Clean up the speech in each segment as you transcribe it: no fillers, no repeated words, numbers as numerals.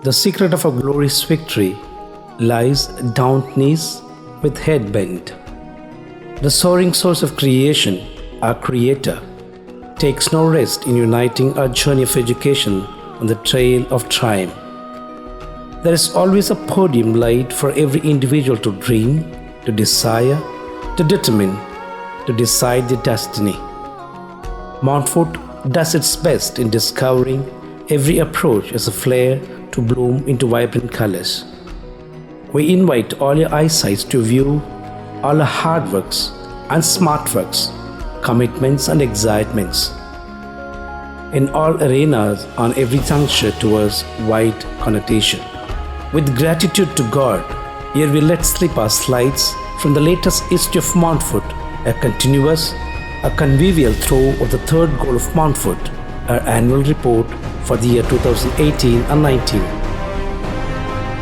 The secret of a glorious victory lies down knees with head bent. The soaring source of creation, our Creator, takes no rest in uniting our journey of education on the trail of triumph. There is always a podium laid for every individual to dream, to desire, to determine, to decide their destiny. Montfort does its best in discovering every approach as a flare to bloom into vibrant colors. We invite all your eyesight to view all our hard works and smart works, commitments and excitements. In all arenas, on every juncture towards wide connotation. With gratitude to God, here we let slip our slides from the latest history of Montfort, a continuous, a convivial throw of the third goal of Montfort, our annual report for the year 2018 and 19.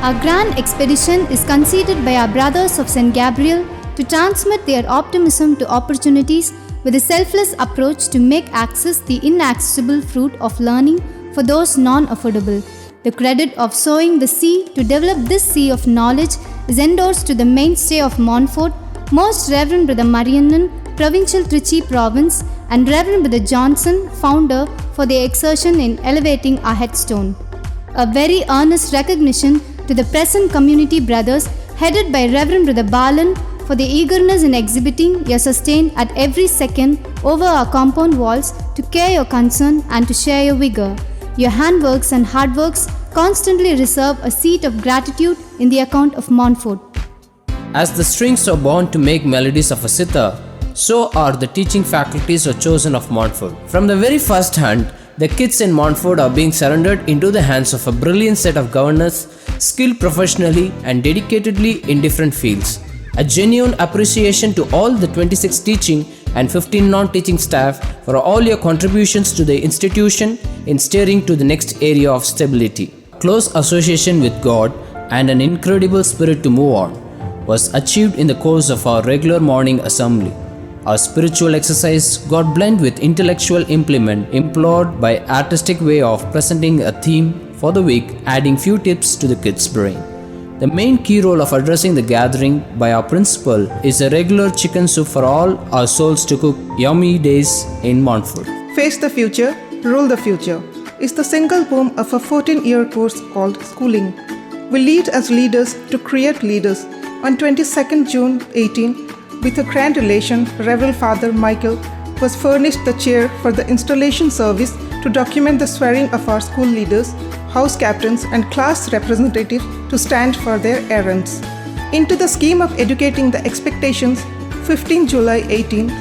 Our grand expedition is conceded by our brothers of St. Gabriel to transmit their optimism to opportunities with a selfless approach to make access the inaccessible fruit of learning for those non-affordable. The credit of sowing the seed to develop this sea of knowledge is endorsed to the mainstay of Montfort, Most Reverend Brother Marianan, Provincial Trichy Province, and Reverend Brother Johnson, founder, for their exertion in elevating our headstone. A very earnest recognition to the present community brothers headed by Reverend Brother Balan for their eagerness in exhibiting your sustain at every second over our compound walls to care your concern and to share your vigor. Your handworks and hard works constantly reserve a seat of gratitude in the account of Montfort. As the strings are born to make melodies of a sitar, so are the teaching faculties chosen of Montfort. From the very first hand, the kids in Montfort are being surrendered into the hands of a brilliant set of governors, skilled professionally and dedicatedly in different fields. A genuine appreciation to all the 26 teaching and 15 non-teaching staff for all your contributions to the institution in steering to the next area of stability. Close association with God and an incredible spirit to move on was achieved in the course of our regular morning assembly. Our spiritual exercise got blended with intellectual implement implored by artistic way of presenting a theme for the week, adding few tips to the kids' brain. The main key role of addressing the gathering by our principal is a regular chicken soup for all our souls to cook yummy days in Montfort. Face the future, rule the future is the single boom of a 14-year course called Schooling. We lead as leaders to create leaders. On 22nd June 18, with a grand elation, Reverend Father Michael was furnished the chair for the installation service to document the swearing of our school leaders, house captains and class representatives to stand for their errands. Into the scheme of educating the expectations, 15 July 18,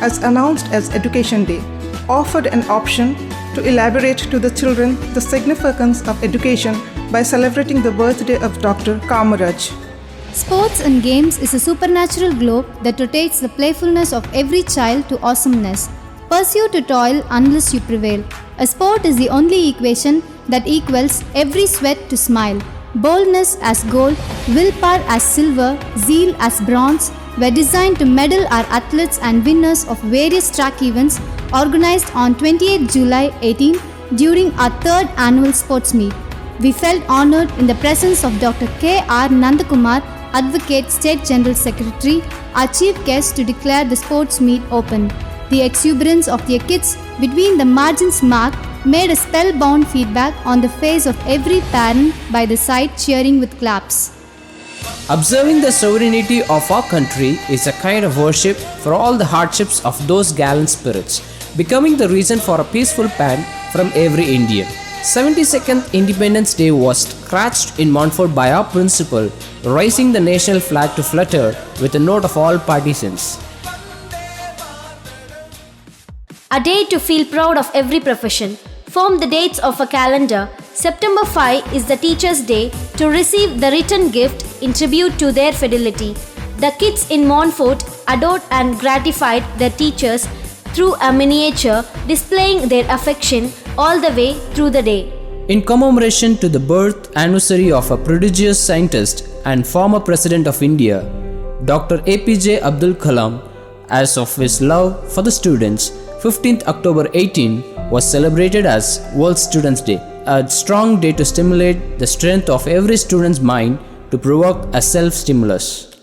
as announced as Education Day, offered an option to elaborate to the children the significance of education by celebrating the birthday of Dr. Kamaraj. Sports and games is a supernatural globe that rotates the playfulness of every child to awesomeness. Pursue to toil unless you prevail. A sport is the only equation that equals every sweat to smile. Boldness as gold, willpower as silver, zeal as bronze were designed to medal our athletes and winners of various track events organized on 28 July 18 during our third annual sports meet. We felt honored in the presence of Dr. K.R. Nandakumar, Advocate State General Secretary, our chief guest, to declare the sports meet open. The exuberance of their kids between the margins marked made a spellbound feedback on the face of every parent by the side cheering with claps. Observing the sovereignty of our country is a kind of worship for all the hardships of those gallant spirits, becoming the reason for a peaceful pant from every Indian. 72nd Independence Day was scratched in Montfort by our principal, raising the national flag to flutter with a note of all partisans. A day to feel proud of every profession. Form the dates of a calendar. September 5 is the Teachers' Day to receive the written gift in tribute to their fidelity. The kids in Montfort adored and gratified their teachers through a miniature displaying their affection all the way through the day. In commemoration to the birth anniversary of a prodigious scientist and former President of India, Dr. APJ Abdul Kalam, as of his love for the students, 15th October 18 was celebrated as World Students' Day. a strong day to stimulate the strength of every student's mind to provoke a self-stimulus.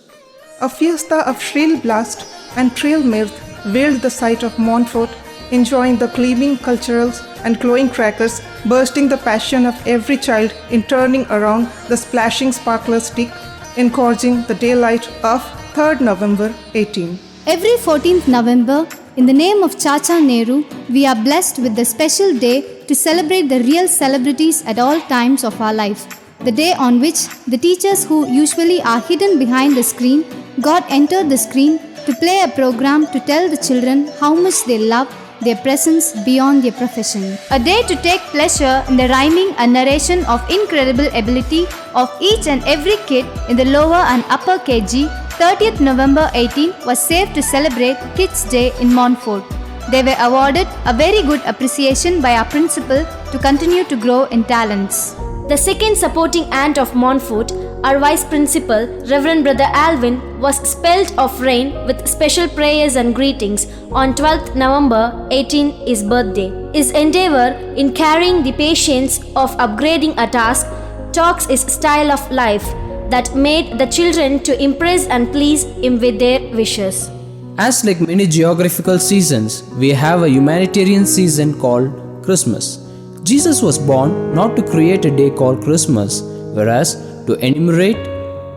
A fiesta of shrill blast and trail mirth veiled the sight of Montfort, enjoying the gleaming culturals and glowing crackers, bursting the passion of every child in turning around the splashing sparkler stick, engorging the daylight of 3rd November 18. Every 14th November, in the name of Chacha Nehru, we are blessed with the special day to celebrate the real celebrities at all times of our life. The day on which the teachers who usually are hidden behind the screen got entered the screen to play a program to tell the children how much they love their presence beyond their profession. A day to take pleasure in the rhyming and narration of incredible ability of each and every kid in the lower and upper KG. 30th November 18 was saved to celebrate Kids Day in Montfort. They were awarded a very good appreciation by our principal to continue to grow in talents. The second supporting aunt of Montfort, our vice principal, Reverend Brother Alvin, was spelled of rain with special prayers and greetings on 12th November 18, his birthday. His endeavor in carrying the patience of upgrading a task talks his style of life that made the children to impress and please him with their wishes. As like many geographical seasons, we have a humanitarian season called Christmas. Jesus was born not to create a day called Christmas, whereas to enumerate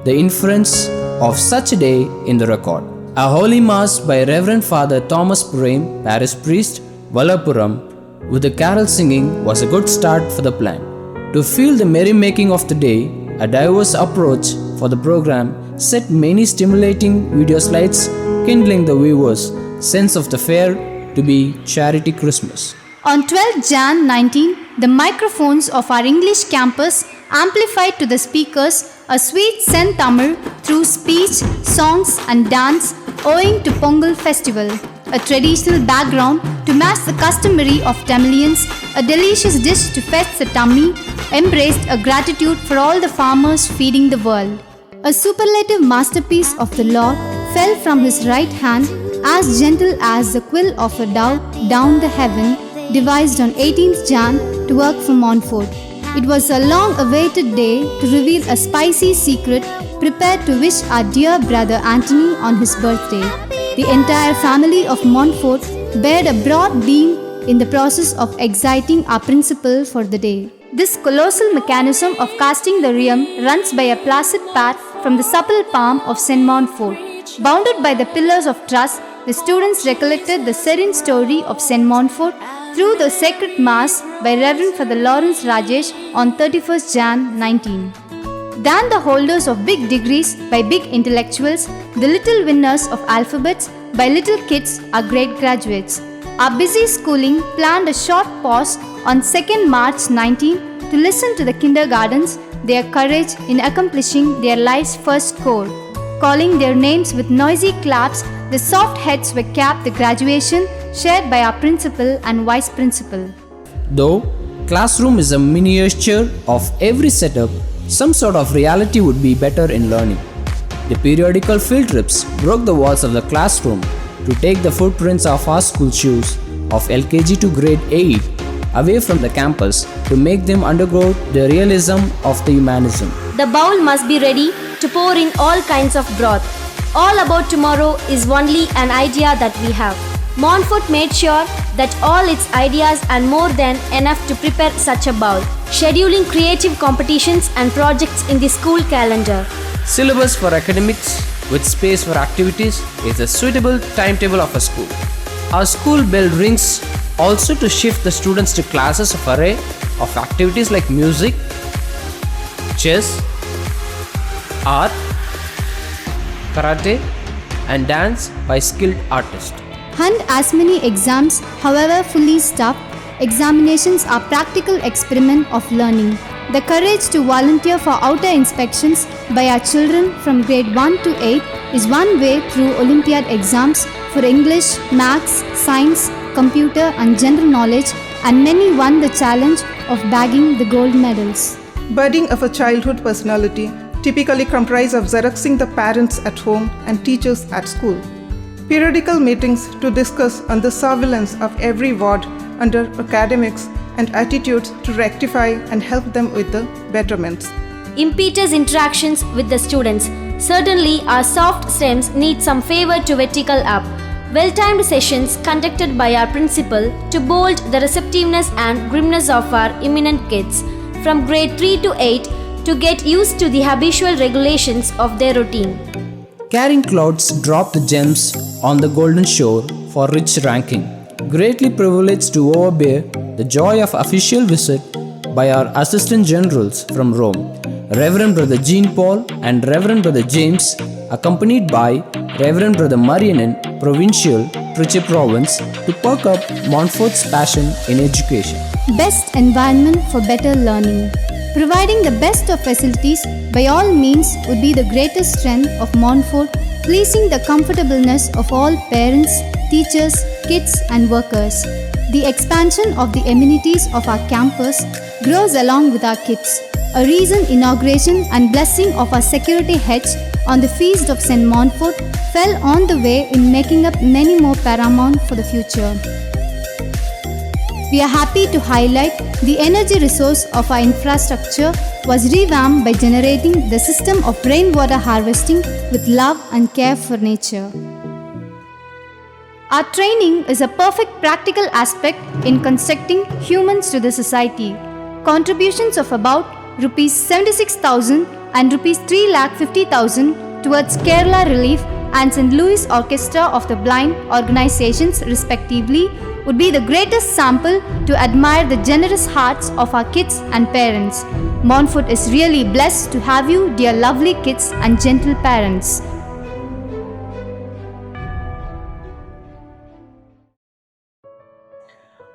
the inference of such a day in the record. A holy mass by Reverend Father Thomas Prem, parish priest, Valapuram, with the carol singing was a good start for the plan. To feel the merrymaking of the day, a diverse approach for the program set many stimulating video slides, kindling the viewers' sense of the fair to be Charity Christmas. On 12 Jan 19, the microphones of our English campus amplified to the speakers a sweet Sen Tamil through speech, songs and dance owing to Pongal festival, a traditional background to match the customary of Tamilians, a delicious dish to fetch the tummy, embraced a gratitude for all the farmers feeding the world. A superlative masterpiece of the Lord fell from his right hand as gentle as the quill of a dove down the heaven, devised on 18th Jan to work for Montfort. It was a long-awaited day to reveal a spicy secret, prepared to wish our dear brother Anthony on his birthday. The entire family of Montfort bared a broad beam in the process of exciting our principal for the day. This colossal mechanism of casting the riem runs by a placid path from the supple palm of St. Montfort. Bounded by the pillars of trust, the students recollected the serene story of St. Montfort through the sacred mass by Reverend Father Lawrence Rajesh on 31st Jan 19. Than the holders of big degrees by big intellectuals, the little winners of alphabets by little kids are great graduates. Our busy schooling planned a short pause on 2nd March 19 to listen to the kindergartens, their courage in accomplishing their life's first score. Calling their names with noisy claps, the soft heads were capped the graduation shared by our principal and vice principal. Though classroom is a miniature of every setup, some sort of reality would be better in learning. The periodical field trips broke the walls of the classroom to take the footprints of our school shoes of LKG to grade 8 away from the campus to make them undergo the realism of the humanism. The bowl must be ready to pour in all kinds of broth. All about tomorrow is only an idea that we have. Montfort made sure that all its ideas are more than enough to prepare such a bowl, scheduling creative competitions and projects in the school calendar. Syllabus for academics with space for activities is a suitable timetable of a school. Our school bell rings also to shift the students to classes of array of activities like music, chess, art, karate and dance by skilled artists. Hunt as many exams, however fully stuffed, examinations are practical experiment of learning. The courage to volunteer for outer inspections by our children from grade 1 to 8 is one way through Olympiad exams for English, Maths, Science, Computer and General Knowledge, and many won the challenge of bagging the gold medals. Budding of a childhood personality typically comprise of xeroxing the parents at home and teachers at school. Periodical meetings to discuss on the surveillance of every ward under academics and attitudes to rectify and help them with the betterments. Impetus interactions with the students. Certainly, our soft stems need some favor to vertical up. Well-timed sessions conducted by our principal to bold the receptiveness and grimness of our eminent kids from grade 3 to 8 to get used to the habitual regulations of their routine. Carrying clouds drop the gems on the golden shore for rich ranking. Greatly privileged to overbear the joy of official visit by our Assistant Generals from Rome, Reverend Brother Jean Paul and Reverend Brother James, accompanied by Reverend Brother Marianen, Provincial, Trichy Province, to perk up Montfort's passion in education. Best environment for better learning. Providing the best of facilities by all means would be the greatest strength of Montfort, pleasing the comfortableness of all parents, teachers, kids and workers. The expansion of the amenities of our campus grows along with our kids. A recent inauguration and blessing of our security hedge on the feast of St. Montfort fell on the way in making up many more paramount for the future. We are happy to highlight the energy resource of our infrastructure was revamped by generating the system of rainwater harvesting with love and care for nature. Our training is a perfect practical aspect in constructing humans to the society. Contributions of about Rs 76,000 and Rs 3,50,000 towards Kerala Relief and St. Louis Orchestra of the Blind organizations respectively would be the greatest sample to admire the generous hearts of our kids and parents. Montfort is really blessed to have you, dear lovely kids and gentle parents.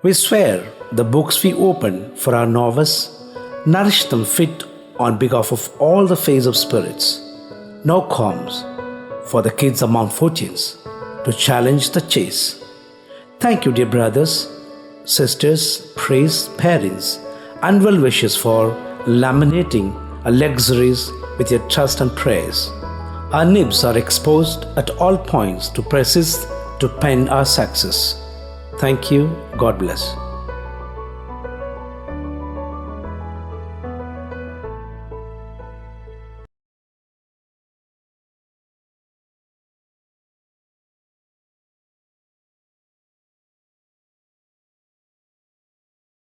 We swear the books we open for our novice nourish them fit on behalf of all the phase of spirits. Now comes for the kids of Montfortians to challenge the chase. Thank you, dear brothers, sisters, priests, parents, and well-wishers for laminating our luxuries with your trust and prayers. Our nibs are exposed at all points to persist to pen our success. Thank you. God bless.